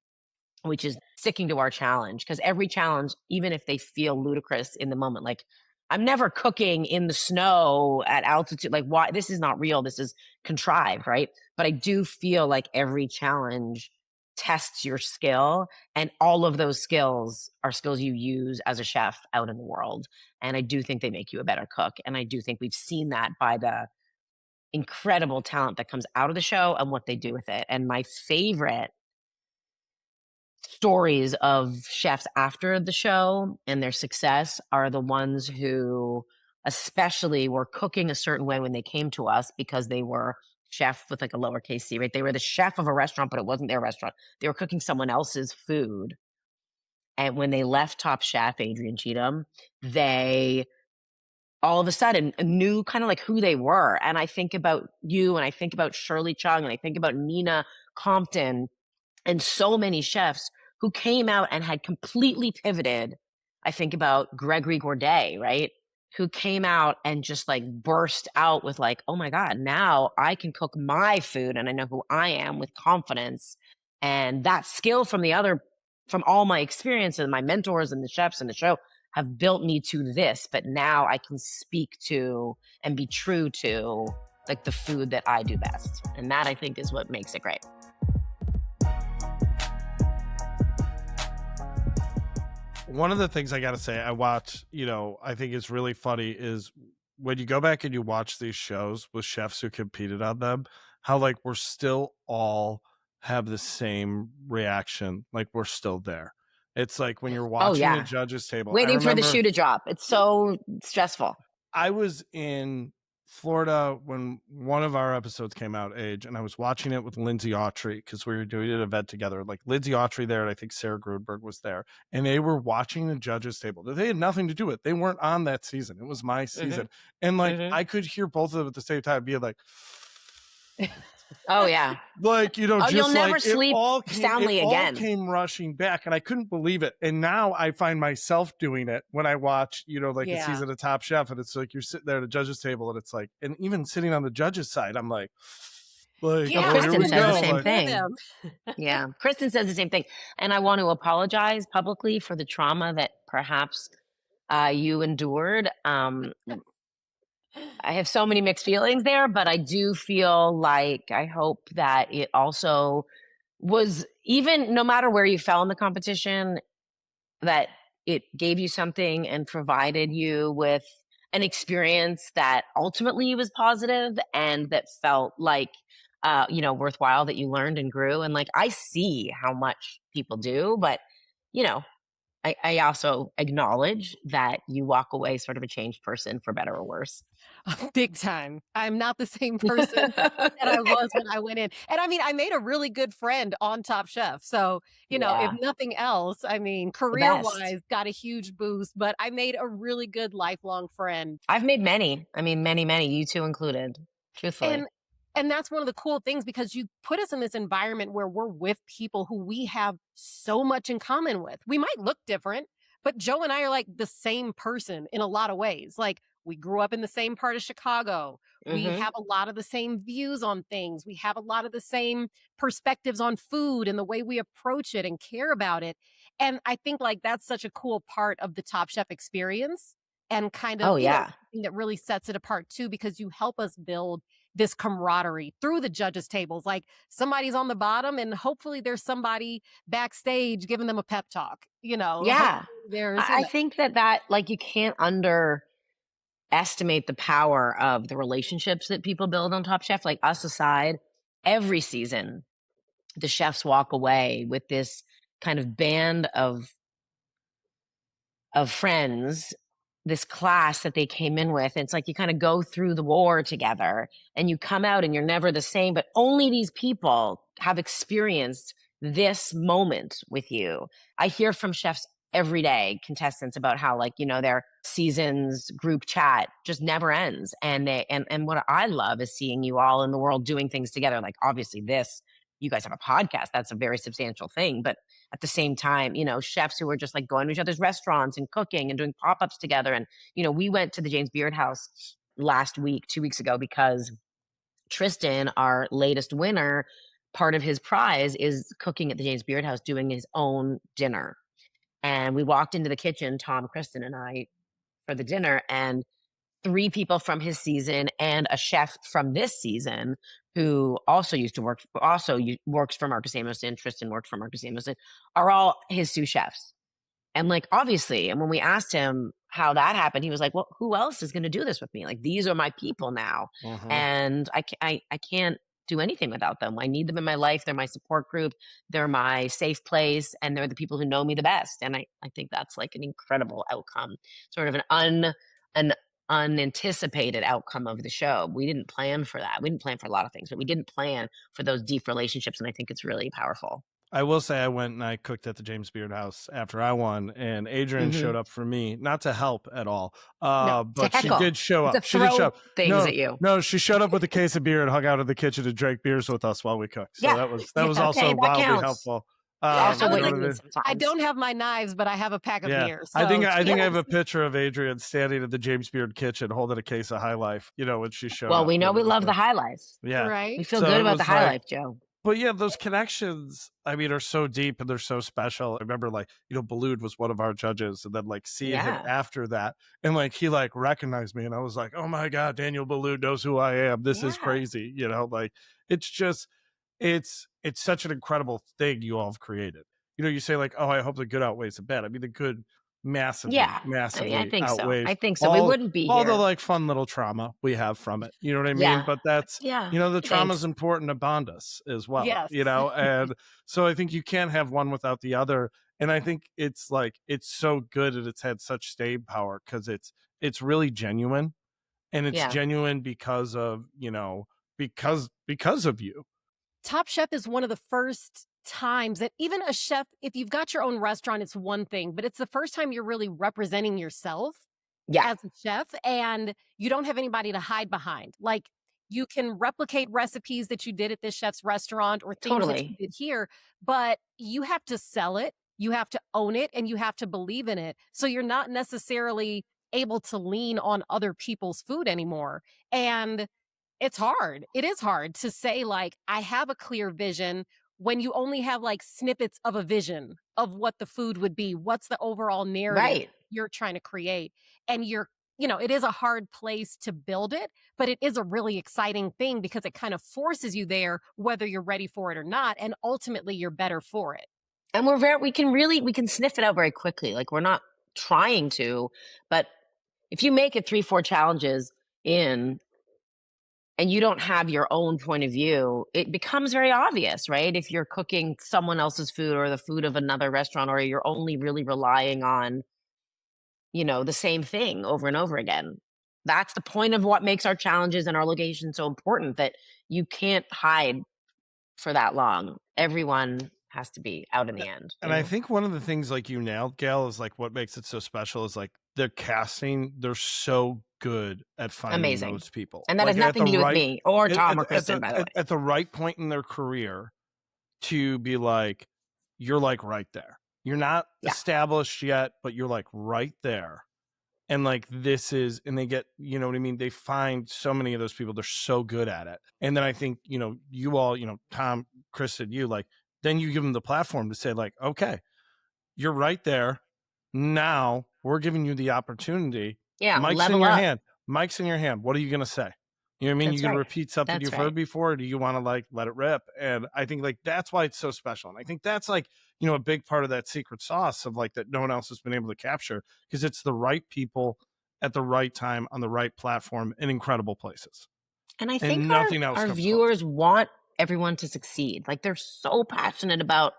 which is sticking to our challenge. Because every challenge, even if they feel ludicrous in the moment, like I'm never cooking in the snow at altitude. Like, why? This is not real. This is contrived, right? But I do feel like every challenge tests your skill. And all of those skills are skills you use as a chef out in the world. And I do think they make you a better cook. And I do think we've seen that by the incredible talent that comes out of the show and what they do with it. And my favorite stories of chefs after the show and their success are the ones who especially were cooking a certain way when they came to us because they were chef with like a lowercase c, right? They were the chef of a restaurant, but it wasn't their restaurant. They were cooking someone else's food. And when they left Top Chef, Adrian Cheatham, they all of a sudden knew kind of like who they were. And I think about you and I think about Shirley Chung and I think about Nina Compton and so many chefs who came out and had completely pivoted. I think about Gregory Gourdet, right? who came out and just like burst out with like, oh my God, now I can cook my food and I know who I am with confidence. And that skill from all my experiences, my mentors and the chefs in the show have built me to this. But now I can speak to and be true to like the food that I do best. And that I think is what makes it great. One of the things I got to say, I watch, I think is really funny is when you go back and you watch these shows with chefs who competed on them, how like we're still all have the same reaction. Like we're still there. It's like when you're watching the judges table, waiting for the shoe to drop. It's so stressful. I was in Florida when one of our episodes came out, Age, and I was watching it with Lindsay Autry because we were doing an event together. Like Lindsay Autry there, and I think Sarah Grunberg was there, and they were watching the judges table. They had nothing to do with it. They weren't on that season. It was my season. And like I could hear both of them at the same time being like, oh yeah, like just you'll never like sleep soundly again. All came rushing back, and I couldn't believe it. And now I find myself doing it when I watch, a season of Top Chef, and it's like you're sitting there at a judges table, and it's like, and even sitting on the judges side, I'm like, Kristen says the same thing. Yeah, Kristen says the same thing, and I want to apologize publicly for the trauma that perhaps you endured. I have so many mixed feelings there, but I do feel like I hope that it also was, even no matter where you fell in the competition, that it gave you something and provided you with an experience that ultimately was positive and that felt like, worthwhile, that you learned and grew. And like, I see how much people do, but I also acknowledge that you walk away sort of a changed person, for better or worse. Big time. I'm not the same person that I was when I went in. And I mean, I made a really good friend on Top Chef. So, if nothing else, I mean, career-wise, got a huge boost, but I made a really good lifelong friend. I've made many. I mean, many, you two included, truthfully. And that's one of the cool things, because you put us in this environment where we're with people who we have so much in common with. We might look different, but Joe and I are like the same person in a lot of ways. Like we grew up in the same part of Chicago. We have a lot of the same views on things. We have a lot of the same perspectives on food and the way we approach it and care about it. And I think like that's such a cool part of the Top Chef experience, and kind of something that really sets it apart too, because you help us build this camaraderie through the judges tables. Like somebody's on the bottom and hopefully there's somebody backstage giving them a pep talk, Yeah. I think that like you can't underestimate the power of the relationships that people build on Top Chef. Like us aside, every season, the chefs walk away with this kind of band of friends, this class that they came in with. And it's like you kind of go through the war together and you come out and you're never the same, but only these people have experienced this moment with you. I hear from chefs every day, contestants, about how like, their seasons group chat just never ends. And and what I love is seeing you all in the world doing things together. Like obviously you guys have a podcast. That's a very substantial thing, but at the same time, chefs who are just like going to each other's restaurants and cooking and doing pop-ups together. And, we went to the James Beard House 2 weeks ago, because Tristan, our latest winner, part of his prize is cooking at the James Beard House, doing his own dinner. And we walked into the kitchen, Tom, Kristen, and I, for the dinner, and 3 people from his season and a chef from this season who also works for Marcus Amos, and Tristan worked for Marcus Amos, are all his sous chefs. And like, obviously, and when we asked him how that happened, he was like, well, who else is going to do this with me? Like, these are my people now. And I can't do anything without them. I need them in my life. They're my support group. They're my safe place. And they're the people who know me the best. And I think that's like an incredible outcome, sort of an unanticipated outcome of the show. We didn't plan for that. We didn't plan for a lot of things, but we didn't plan for those deep relationships. And I think it's really powerful. I will say I went and I cooked at the James Beard House after I won, and Adrian showed up for me, not to help at all, but she did show up. She did show up. Things at you. No, she showed up with a case of beer and hung out in the kitchen and drank beers with us while we cooked. So that was also wildly helpful. Also I what was You know you like, what I need mean? sometimes. I don't have my knives, but I have a pack of Yeah. beer. I think So I think I have Yes. a picture of Adrian standing at the James Beard kitchen holding a case of High Life, when she showed Well, up. we know It we was love the like high life. yeah. We right. feel So good it about the was high like life, Joe. but yeah, those connections, I mean, are so deep and they're so special. I remember like, Balud was one of our judges and then like seeing him Yeah. after that and like he like recognized me and I was like, "Oh my God, Daniel Balud knows who I am. This is Yeah. crazy." Like it's just it's such an incredible thing you all have created. You say like, "Oh, I hope the good outweighs the bad." I mean, the good massively, Yeah. I massively think so. outweighs I think so. We all wouldn't be all the here. like fun little trauma we have from it. You know what I mean? Yeah. But that's Yeah. the trauma is Thanks. important to bond us as well, Yes. and so I think you can't have one without the other. And I think it's like it's so good that it's had such staying power because it's really genuine, and it's Yeah. genuine because of because of you. Top Chef is one of the first times that even a chef, if you've got your own restaurant, it's one thing, but it's the first time you're really representing yourself Yeah. as a chef and you don't have anybody to hide behind. Like you can replicate recipes that you did at this chef's restaurant or things that you Totally. did here, but you have to sell it, you have to own it, and you have to believe in it. So you're not necessarily able to lean on other people's food anymore. And it's hard. It is hard to say, like, I have a clear vision when you only have like snippets of a vision of what the food would be. What's the overall narrative Right. you're trying to create? And it is a hard place to build it, but it is a really exciting thing because it kind of forces you there, whether you're ready for it or not. And ultimately, you're better for it. And we can sniff it out very quickly. Like we're not trying to, but if you make it 3, 4 challenges in and you don't have your own point of view, it becomes very obvious, right? If you're cooking someone else's food or the food of another restaurant, or you're only really relying on, the same thing over and over again. That's the point of what makes our challenges and our location so important that you can't hide for that long. Everyone has to be out in the end. And I think one of the things like you nailed, Gail, is like what makes it so special is like the casting. They're so good at finding Amazing. those people, And that has like at nothing the to do with right me or Tom or at Kristen, by the way. at the right point in their career to be like, you're like right there. You're not Yeah. established yet, but you're like right there. And like this is, and they get, you know what I mean? They find so many of those people, they're so good at it. And then I think, you all, Tom, Kristen, you like, then you give them the platform to say, like, okay, you're right there. Now we're giving you the opportunity. Yeah, Mike's in level your up. hand. Mike's in your hand. What are you going to say? You know what I mean? That's You going to right. repeat something That's you've right. heard before, or do you want to like let it rip? And I think like that's why it's so special. And I think that's like, a big part of that secret sauce of like that no one else has been able to capture because it's the right people at the right time on the right platform in incredible places. And I think And nothing else our comes viewers want everyone to succeed. Like they're so passionate about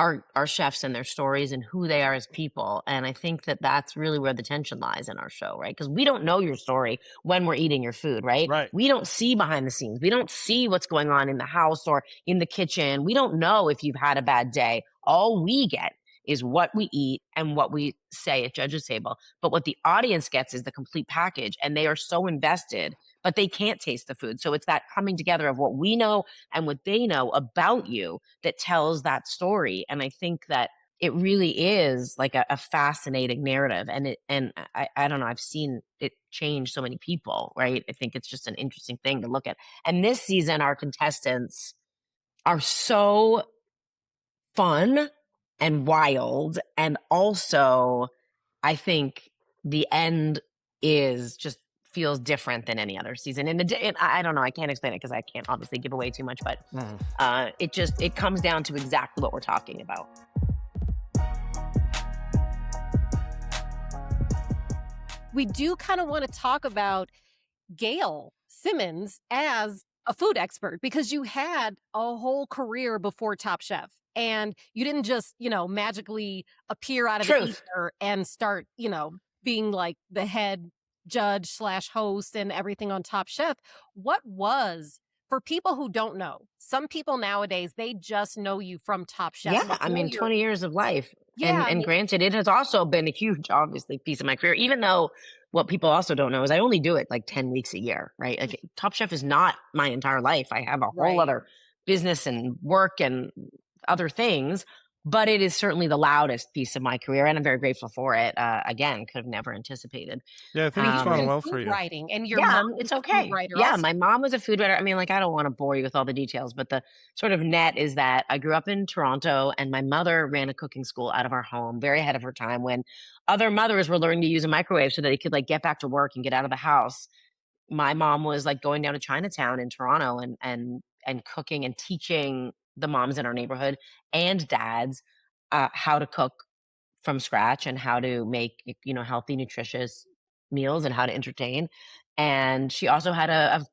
our chefs and their stories and who they are as people. And I think that that's really where the tension lies in our show, right? Because we don't know your story when we're eating your food, right? Right. We don't see behind the scenes. We don't see what's going on in the house or in the kitchen. We don't know if you've had a bad day. All we get is what we eat and what we say at judges table. But what the audience gets is the complete package, and they are so invested, but they can't taste the food. So it's that coming together of what we know and what they know about you that tells that story. And I think that it really is like a fascinating narrative. And I don't know, I've seen it change so many people, right? I think it's just an interesting thing to look at. And this season, our contestants are so fun and wild. And also, I think the end is just feels different than any other season. And I don't know, I can't explain it because I can't obviously give away too much, but it comes down to exactly what we're talking about. We do kind of want to talk about Gail Simmons as a food expert because you had a whole career before Top Chef and you didn't just, magically appear out of the Truth. ether and start, being like the head judge / host and everything on Top Chef. What was, for people who don't know, some people nowadays, they just know you from Top Chef. Yeah, They I know mean, you're- 20 years of life. Yeah, I And mean- granted, it has also been a huge, obviously, piece of my career, even though what people also don't know is I only do it like 10 weeks a year, right? Like Top Chef is not my entire life. I have a whole Right. other business and work and other things, but it is certainly the loudest piece of my career, and I'm very grateful for it. Again, could have never anticipated. Yeah, I I think mean, it's you were gone in well for food you. writing, and your Yeah, mom was it's a food okay. writer Yeah, also. my mom was a food writer. I mean, like, I don't want to bore you with all the details, but the sort of net is that I grew up in Toronto, and my mother ran a cooking school out of our home, very ahead of her time, when other mothers were learning to use a microwave so that they could like get back to work and get out of the house. My mom was like going down to Chinatown in Toronto and cooking and teaching the moms in our neighborhood and dads how to cook from scratch and how to make, healthy, nutritious meals and how to entertain. And she also had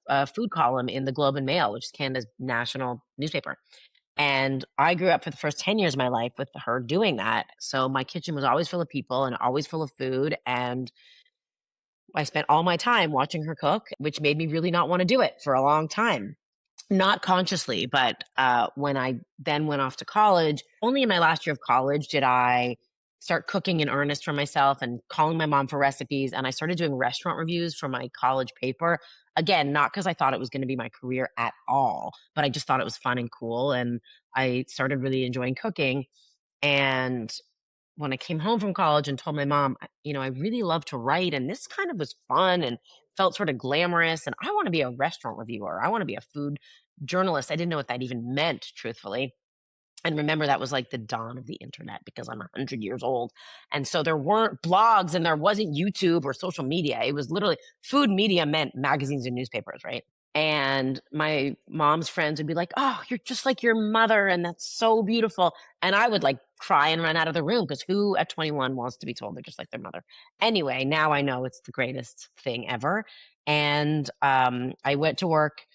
a food column in the Globe and Mail, which is Canada's national newspaper. And I grew up for the first 10 years of my life with her doing that. So my kitchen was always full of people and always full of food. And I spent all my time watching her cook, which made me really not want to do it for a long time. Not consciously, but when I then went off to college, only in my last year of college did I start cooking in earnest for myself and calling my mom for recipes. And I started doing restaurant reviews for my college paper. Again, not because I thought it was going to be my career at all, but I just thought it was fun and cool. And I started really enjoying cooking. And when I came home from college and told my mom, I really love to write and this kind of was fun and felt sort of glamorous. And I want to be a restaurant reviewer. I want to be a food journalist. I didn't know what that even meant, truthfully. And remember, that was like the dawn of the internet because I'm 100 years old. And so there weren't blogs and there wasn't YouTube or social media. It was literally food media meant magazines and newspapers, right? And my mom's friends would be like, "Oh, you're just like your mother. And that's so beautiful." And I would like cry and run out of the room because who at 21 wants to be told they're just like their mother? Anyway, now I know it's the greatest thing ever. And I went to work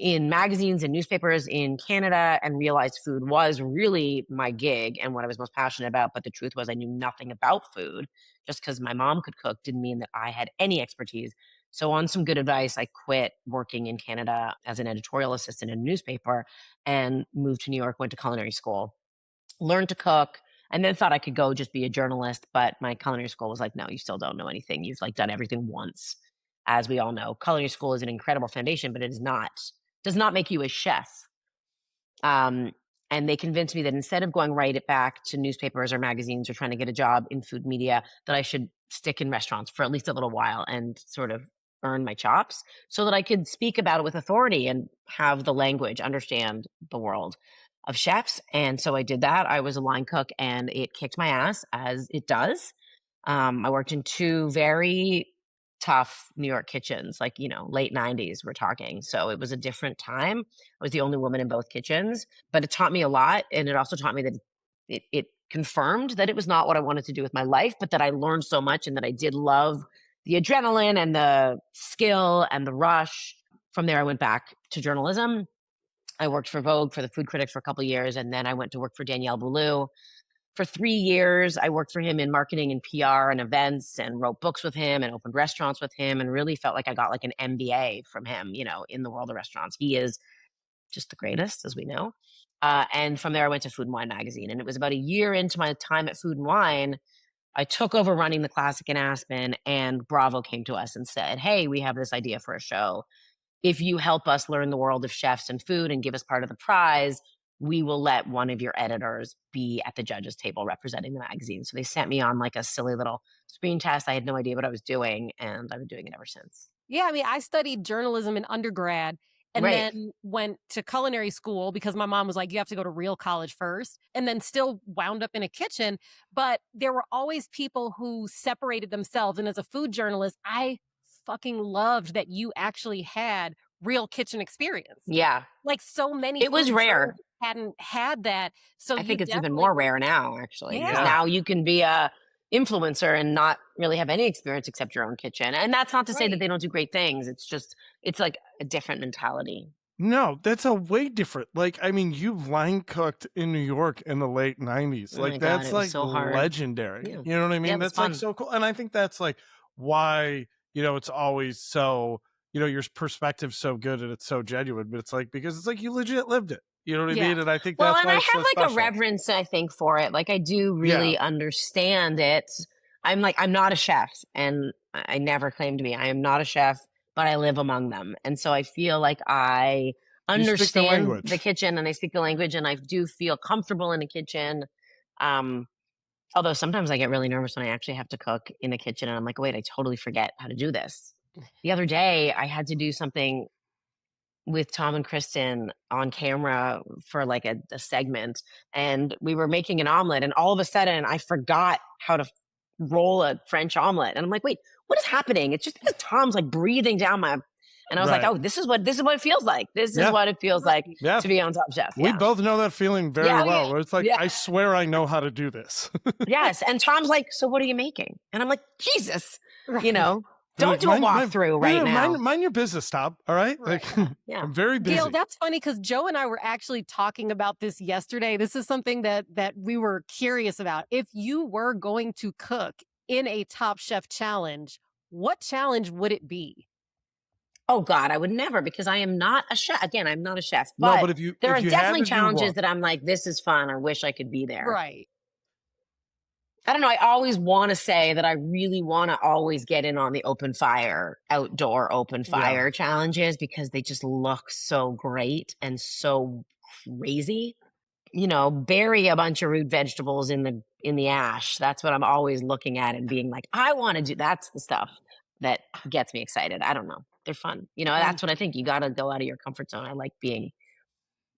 in magazines and newspapers in Canada and realized food was really my gig and what I was most passionate about. But the truth was, I knew nothing about food. Just because my mom could cook didn't mean that I had any expertise. So, on some good advice, I quit working in Canada as an editorial assistant in a newspaper and moved to New York, went to culinary school, learned to cook, and then thought I could go just be a journalist. But my culinary school was like, no, you still don't know anything. You've like done everything once. As we all know, culinary school is an incredible foundation, but it does not make you a chef. Um, and they convinced me that instead of going right it back to newspapers or magazines or trying to get a job in food media, that I should stick in restaurants for at least a little while and sort of earn my chops so that I could speak about it with authority and have the language, understand the world of chefs. And so I did that. I was a line cook and it kicked my ass as it does. I worked in two very tough New York kitchens, like, late 90s, we're talking. So it was a different time. I was the only woman in both kitchens, but it taught me a lot. And it also taught me that it confirmed that it was not what I wanted to do with my life, but that I learned so much and that I did love the adrenaline and the skill and the rush. From there, I went back to journalism. I worked for Vogue, for the food critic for a couple of years, and then I went to work for Danielle Boulou for 3 years. I worked for him in marketing and PR and events and wrote books with him and opened restaurants with him and really felt like I got like an MBA from him, in the world of restaurants. He is just the greatest, as we know. And from there, I went to Food and Wine magazine. And it was about a year into my time at Food and Wine, I took over running the classic in Aspen, and Bravo came to us and said, "Hey, we have this idea for a show. If you help us learn the world of chefs and food and give us part of the prize, we will let one of your editors be at the judges table representing the magazine." So they sent me on like a silly little screen test. I had no idea what I was doing, and I've been doing it ever since. Yeah, I mean, I studied journalism in undergrad and Right. then went to culinary school because my mom was like, you have to go to real college first, and then still wound up in a kitchen. But there were always people who separated themselves. And as a food journalist, I fucking loved that you actually had real kitchen experience. Yeah. Like so many It was food rare. journalists hadn't had that. So I you think it's even definitely more were. rare now, actually, because Yeah, Yeah. now you can be a influencer and not really have any experience except your own kitchen. And that's not to say that right. they don't do great things. It's like a different mentality. No, that's a way different. Like, I mean, you line cooked in New York in the late 90s. Oh my Like, God, that's it was like so hard. legendary. Yeah. You know what I Yeah, mean? it was That's like fun. so cool. And I think that's like why, it's always so, your perspective's so good and it's so genuine, but it's like because it's like you legit lived it. You know what I Yeah. mean? And I think Well, that's and why I it's so have like a special. reverence, I think, for it. Like I do Yeah. really understand it. I'm not a chef, and I never claim to be. I am not a chef, but I live among them. And so I feel like I understand language. the kitchen and I speak the language and I do feel comfortable in the kitchen. Although sometimes I get really nervous when I actually have to cook in a kitchen and I'm like, wait, I totally forget how to do this. The other day I had to do something with Tom and Kristen on camera for like a segment, and we were making an omelet, and all of a sudden I forgot how to roll a French omelet, and I'm like, wait, what is happening? It's just because Tom's like breathing down my, and I was like, Right. oh, this is what it feels like. This Yeah. is what it feels like Yeah. to be on Top Chef. We Yeah. both know that feeling very Yeah. well. Where it's like, Yeah. I swear I know how to do this. Yes, and Tom's like, so what are you making? And I'm like, Jesus, Right. you know, They're don't like, do a walkthrough right now. Mind your business, Tom. All right. Right. Like, Yeah. I'm very busy. Gail, that's funny because Joe and I were actually talking about this yesterday. This is something that we were curious about. If you were going to cook in a Top Chef challenge, what challenge would it be? Oh God, I would never, because I am not a chef. Again, I'm not a chef. No, But, but if you there if are you had definitely to do challenges one- that I'm like, this is fun. I wish I could be there. Right. I don't know. I always want to say that I really want to always get in on the outdoor open fire challenges, because they just look so great and so crazy. You know, bury a bunch of root vegetables in the ash. That's what I'm always looking at and being like, I want to do. That's the stuff that gets me excited. I don't know. They're fun. You know, that's what I think. You got to go out of your comfort zone. I like being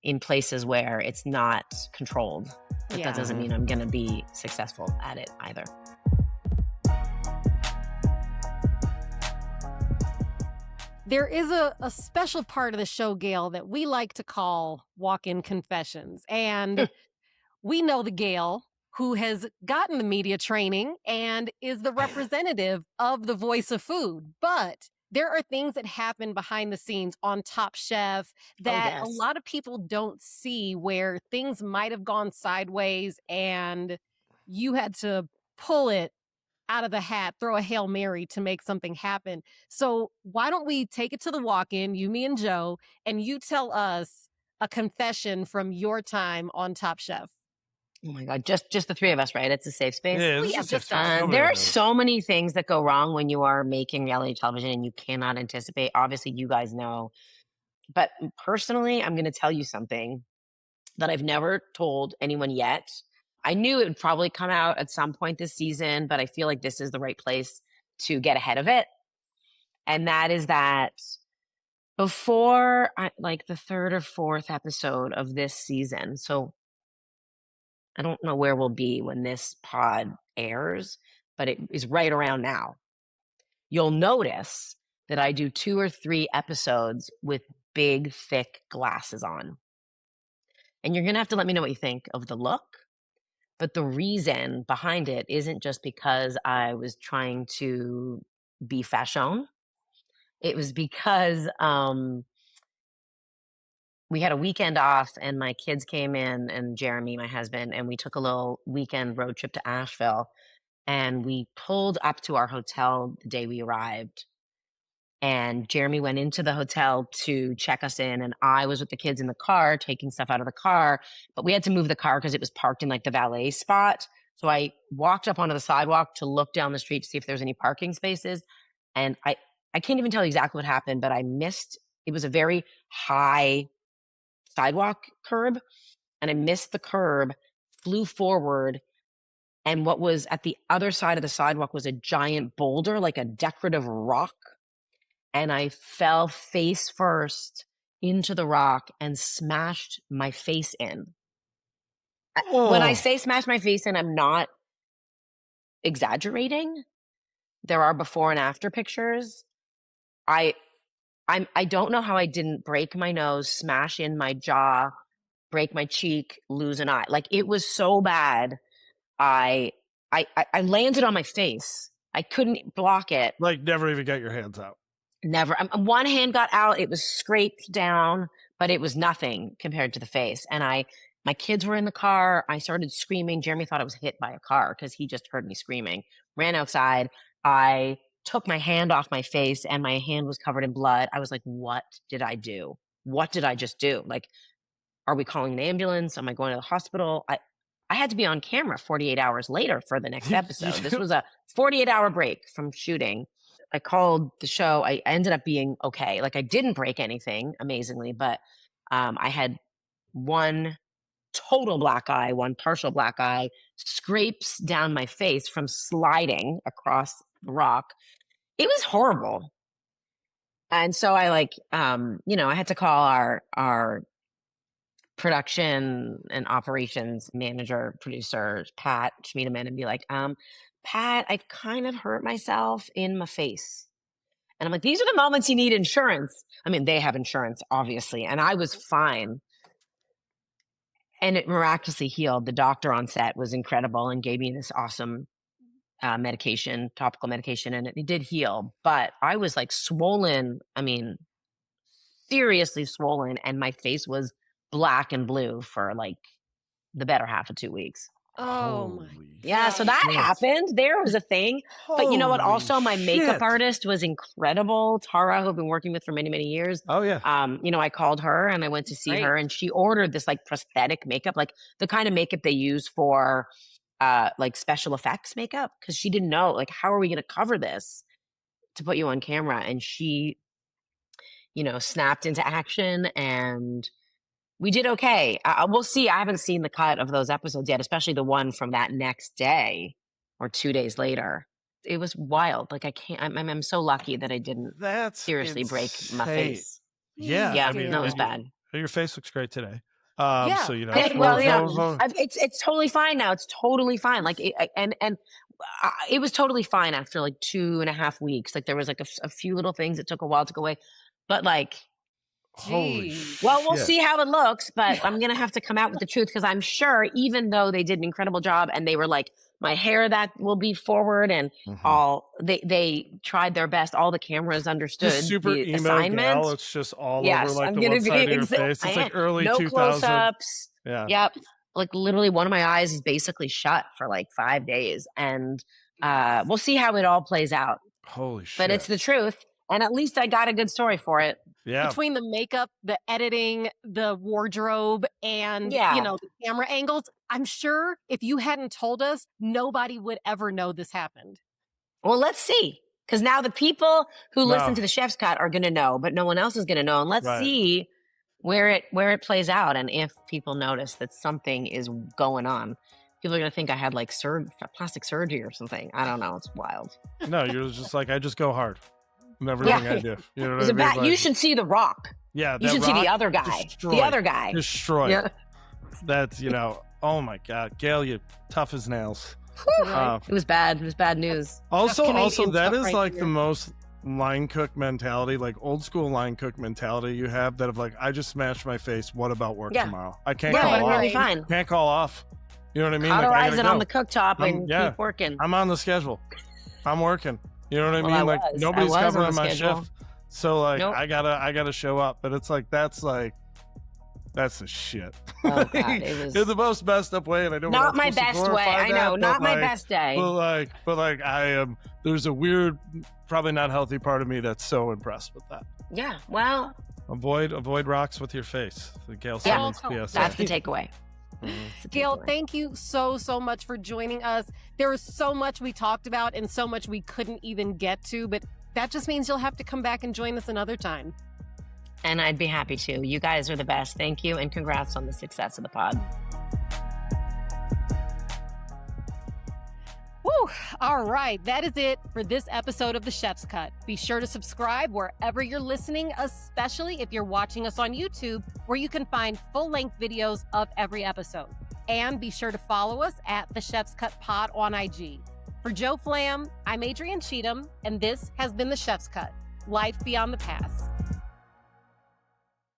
in places where it's not controlled. But that doesn't mean I'm going to be successful at it either. There is a special part of the show, Gail, that we like to call walk-in confessions. And we know the Gail who has gotten the media training and is the representative of the voice of food. But there are things that happen behind the scenes on Top Chef that a lot of people don't see, where things might have gone sideways and you had to pull it out of the hat, throw a Hail Mary to make something happen. So why don't we take it to the walk-in, you, me, and Joe, and you tell us a confession from your time on Top Chef. Oh my God, just the three of us, right? It's a safe space. Yeah, Well, this yeah, is just just us. There are so many things that go wrong when you are making reality television and you cannot anticipate. Obviously, you guys know. But personally, I'm going to tell you something that I've never told anyone yet. I knew it would probably come out at some point this season, but I feel like this is the right place to get ahead of it. And that is that before like the third or fourth episode of this season, so I don't know where we'll be when this pod airs, but it is right around now. You'll notice that I do 2 or 3 episodes with big, thick glasses on. And you're going to have to let me know what you think of the look. But the reason behind it isn't just because I was trying to be fashion. It was because we had a weekend off and my kids came in, and Jeremy, my husband, and we took a little weekend road trip to Asheville. And we pulled up to our hotel the day we arrived. And Jeremy went into the hotel to check us in, and I was with the kids in the car taking stuff out of the car, but we had to move the car because it was parked in like the valet spot. So I walked up onto the sidewalk to look down the street to see if there's any parking spaces. And I can't even tell you exactly what happened, but I missed. It was a very high sidewalk curb, and I missed the curb, flew forward. And what was at the other side of the sidewalk was a giant boulder, like a decorative rock. And I fell face first into the rock and smashed my face in. When I say smash my face in, I'm not exaggerating. There are before and after pictures. I don't know how I didn't break my nose, smash in my jaw, break my cheek, lose an eye. Like, it was so bad. I landed on my face. I couldn't block it. Like, never even got your hands out. Never. One hand got out. It was scraped down, but it was nothing compared to the face. And my kids were in the car. I started screaming. Jeremy thought I was hit by a car because he just heard me screaming. Ran outside. I took my hand off my face and my hand was covered in blood. I was like, what did I do? What did I just do? Like, are we calling an ambulance? Am I going to the hospital? I had to be on camera 48 hours later for the next episode. This was a 48-hour break from shooting. I called the show. I ended up being okay. Like, I didn't break anything, amazingly, but I had one total black eye, one partial black eye, scrapes down my face from sliding across the rock. It was horrible. And so I I had to call our production and operations manager, producer, Pat Schmiedeman, and be like, Pat, I've kind of hurt myself in my face. And I'm like, these are the moments you need insurance. I mean, they have insurance, obviously. And I was fine. And it miraculously healed. The doctor on set was incredible and gave me this awesome medication, topical medication, and it did heal. But I was like swollen. I mean, seriously swollen. And my face was black and blue for like the better half of 2 weeks. Oh my. Yeah, so that happened. There was a thing. But you know what? Also, my makeup artist was incredible. Tara, who I've been working with for many, many years. Oh, yeah. I called her and I went to see her, and she ordered this like prosthetic makeup, like the kind of makeup they use for like special effects makeup, because she didn't know, like, how are we going to cover this to put you on camera? And she, snapped into action, and we did okay. We'll see. I haven't seen the cut of those episodes yet, especially the one from that next day or 2 days later. It was wild. Like, I can't. I'm so lucky that I didn't seriously break my face. Yeah, yeah, I mean, that was bad. Your face looks great today. Yeah. So It's totally fine now. It's totally fine. Like, it was totally fine after like 2.5 weeks. Like, there was like a few little things that took a while to go away, but like. Holy well, we'll see how it looks, but I'm going to have to come out with the truth, because I'm sure, even though they did an incredible job and they were like, my hair, that will be forward, and all, they tried their best. All the cameras understood the super the emo assignment. gal, it's just all over like I'm the gonna one side of your face. It's like early no 2000s. close-ups. Yeah. Yep. Like, literally one of my eyes is basically shut for like 5 days, and we'll see how it all plays out. Holy shit. But it's the truth, and at least I got a good story for it. Yeah. Between the makeup, the editing, the wardrobe, and the camera angles, I'm sure if you hadn't told us, nobody would ever know this happened. Well, let's see. Because now the people who listen to the Chef's Cut are going to know, but no one else is going to know. And let's see where it plays out, and if people notice that something is going on. People are going to think I had like plastic surgery or something. I don't know. It's wild. No, you're just like, I just go hard. And everything I do. You know what I mean? Like, you should see The Rock. Yeah, you should see the other guy. The other guy. Destroyed. Yeah. That's, oh my God. Gail, you tough as nails. It was bad. It was bad news. Also, that is like the most line cook mentality, like old school line cook mentality you have, that of like, I just smashed my face. What about work tomorrow? I can't call off. Really fine. Can't call off. You know what I mean? Cauterize it on the cooktop and keep working. I'm on the schedule. I'm working. You know what I mean? Like, nobody's covering my shift. So like, I gotta show up. But it's like, that's the shit. Oh God, it was in the most messed up way, and I don't. Not my best way. I know, not my best day. But like, I am. There's a weird, probably not healthy part of me that's so impressed with that. Yeah. Well. Avoid rocks with your face. The Gail Simmons PSA. That's the takeaway. Gail, thank you so much for joining us. There was so much we talked about and so much we couldn't even get to, but that just means you'll have to come back and join us another time. And I'd be happy to. You guys are the best. Thank you, and congrats on the success of the pod. Whew. All right, that is it for this episode of The Chef's Cut. Be sure to subscribe wherever you're listening, especially if you're watching us on YouTube, where you can find full-length videos of every episode. And be sure to follow us at The Chef's Cut Pod on IG. For Joe Flam, I'm Adrienne Cheatham, and this has been The Chef's Cut, Life Beyond the Pass.